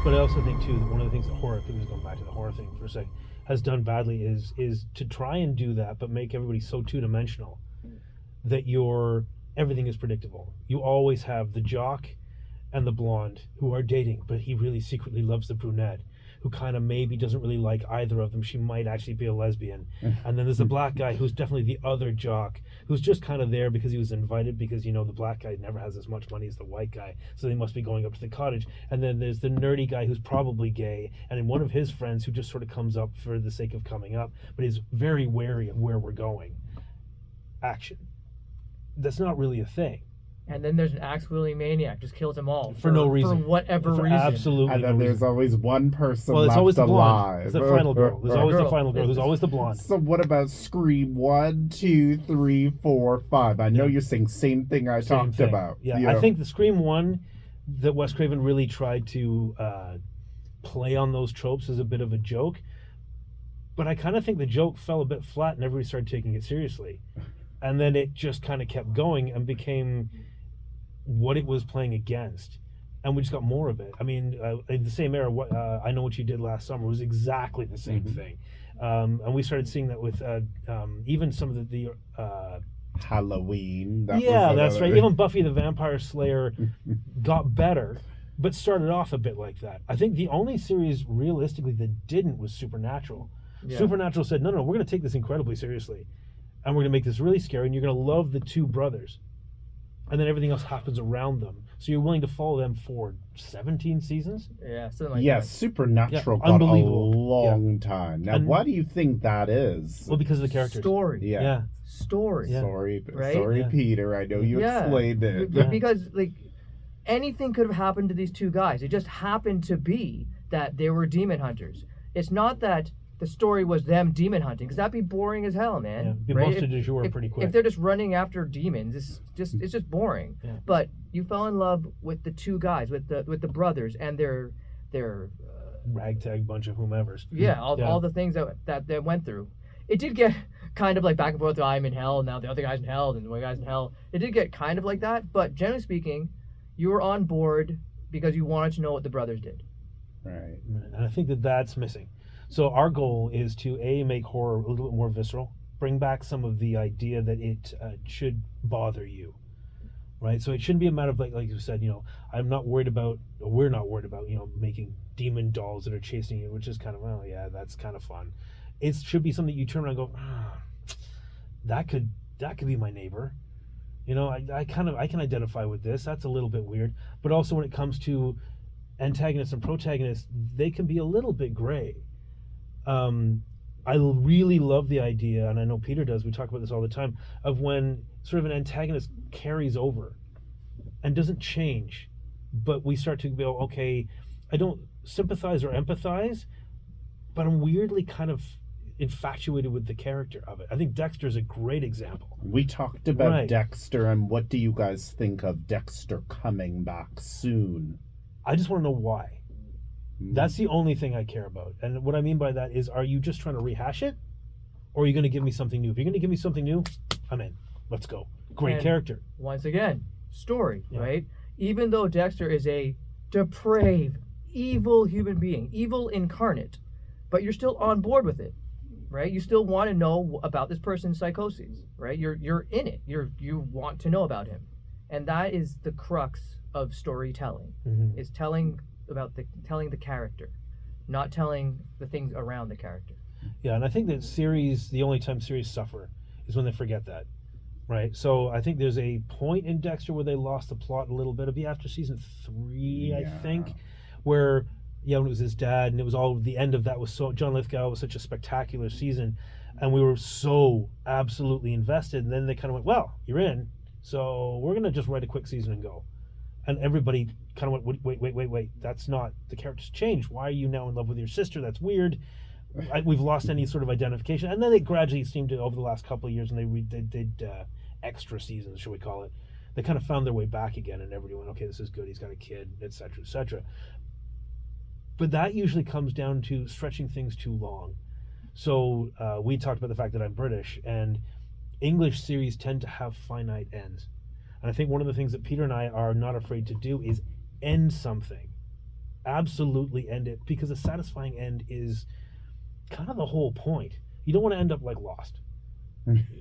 But I also think too that one of the things that horror, if we was going back to the horror thing for a sec, has done badly is to try and do that, but make everybody so two dimensional that everything is predictable. You always have the jock and the blonde who are dating, but he really secretly loves the brunette, who kind of maybe doesn't really like either of them. She might actually be a lesbian. And then there's the black guy who's definitely the other jock, who's just kind of there because he was invited, because the black guy never has as much money as the white guy, so they must be going up to the cottage. And then there's the nerdy guy who's probably gay, and then one of his friends who just sort of comes up for the sake of coming up, but is very wary of where we're going. Action. That's not really a thing. And then there's an axe-wielding maniac, just kills them all for no reason, for whatever for reason. Absolutely, and then no there's reason. always one person Well, it's left always the blonde. alive. It's the final girl. There's always the final girl. Who's always the blonde. So what about Scream 1, 2, 3, 4, 5? I know you're saying same thing I talked about. Yeah, I think the Scream 1 that Wes Craven really tried to play on those tropes as a bit of a joke, but I kind of think the joke fell a bit flat and everybody started taking it seriously, and then it just kind of kept going and became what it was playing against, and we just got more of it. I mean, in the same era, I Know What You Did Last Summer was exactly the same thing, and we started seeing that with even some of the Halloween. That's right. Even Buffy the Vampire Slayer got better, but started off a bit like that. I think the only series realistically that didn't was Supernatural. Yeah. Supernatural said, no, we're going to take this incredibly seriously, and we're going to make this really scary, and you're going to love the two brothers. And then everything else happens around them. So you're willing to follow them for 17 seasons? Yeah, something like that. Yes, Supernatural got a long time. Now, why do you think that is? Well, because of the characters. Story. Yeah. Story. Yeah. Sorry, Right? Peter. I know you explained it. Because, anything could have happened to these two guys. It just happened to be that they were demon hunters. It's not that the story was them demon hunting, because that'd be boring as hell, man. Yeah, be monster du jour pretty quick. If they're just running after demons, it's just boring. Yeah. But you fell in love with the two guys, with the brothers and their ragtag bunch of whomevers. Yeah, all the things that they went through. It did get kind of like back and forth. I'm in hell now. The other guy's in hell, and the one guy's in hell. It did get kind of like that, but generally speaking, you were on board because you wanted to know what the brothers did. Right. And I think that's missing. So our goal is to make horror a little bit more visceral, bring back some of the idea that it should bother you, right? So it shouldn't be a matter of like you said, we're not worried about, making demon dolls that are chasing you, which is kind of, that's kind of fun. It should be something you turn around and go, that could be my neighbor. I can identify with this. That's a little bit weird. But also when it comes to antagonists and protagonists, they can be a little bit gray. I really love the idea, and I know Peter does, we talk about this all the time, of when sort of an antagonist carries over and doesn't change, but we start to go, okay, I don't sympathize or empathize, but I'm weirdly kind of infatuated with the character of it. I think Dexter's a great example. We talked about Dexter, and what do you guys think of Dexter coming back soon? I just want to know why. That's the only thing I care about. And what I mean by that is, are you just trying to rehash it? Or are you going to give me something new? If you're going to give me something new, I'm in. Let's go. Great character. Once again, story, right? Even though Dexter is a depraved, evil human being, evil incarnate, but you're still on board with it, right? You still want to know about this person's psychoses, right? You're in it. You want to know about him. And that is the crux of storytelling, is telling the character, not telling the things around the character. Yeah, and I think that the only time series suffer is when they forget that, right? So I think there's a point in Dexter where they lost the plot a little bit. It'd be after season 3, I think, where when it was his dad, and it was all the end of that was John Lithgow was such a spectacular season, and we were so absolutely invested. And then they kind of went, well, you're in, so we're gonna just write a quick season and go. And everybody kind of went, wait, that's not, the character's changed. Why are you now in love with your sister? That's weird. We've lost any sort of identification. And then they gradually seemed to, over the last couple of years, and they did extra seasons, shall we call it, they kind of found their way back again, and everybody went, okay, this is good, he's got a kid, etc., etc. But that usually comes down to stretching things too long. So we talked about the fact that I'm British, and English series tend to have finite ends. And I think one of the things that Peter and I are not afraid to do is end something absolutely end it, because a satisfying end is kind of the whole point. You don't want to end up like Lost.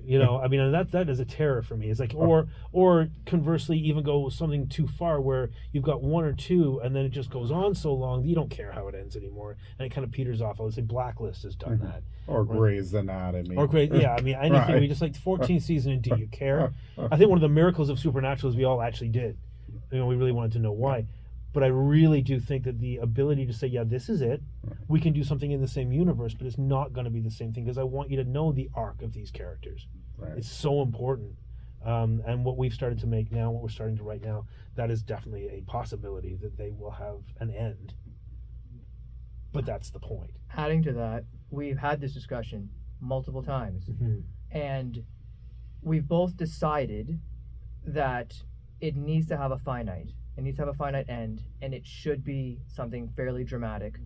You know, I mean, and that is a terror for me. It's like, or conversely, even go something too far where you've got one or two, and then it just goes on so long that you don't care how it ends anymore, and it kind of peters off. I would say Blacklist has done that, Or Grey's Anatomy. or great, yeah. I mean, anything. Right. We just like 14th season, and do you care? I think one of the miracles of Supernatural is we all actually did. You know, we really wanted to know why. But I really do think that the ability to say, yeah, this is it. We can do something in the same universe, but it's not going to be the same thing, because I want you to know the arc of these characters. Right. It's so important. And what we've started to make now, what we're starting to write now, that is definitely a possibility that they will have an end. But that's the point. Adding to that, we've had this discussion multiple times, Mm-hmm. and we've both decided that it needs to have a finite. It needs to have a finite end, and it should be something fairly dramatic.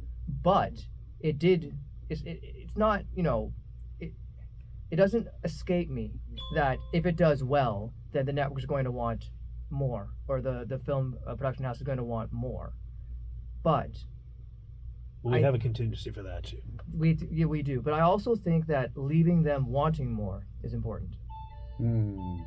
But it's not, you know, it doesn't escape me that if it does well, then the network is going to want more, or the film production house is going to want more. But Well, we have a contingency for that too. we do. But I also think that leaving them wanting more is important. Mm.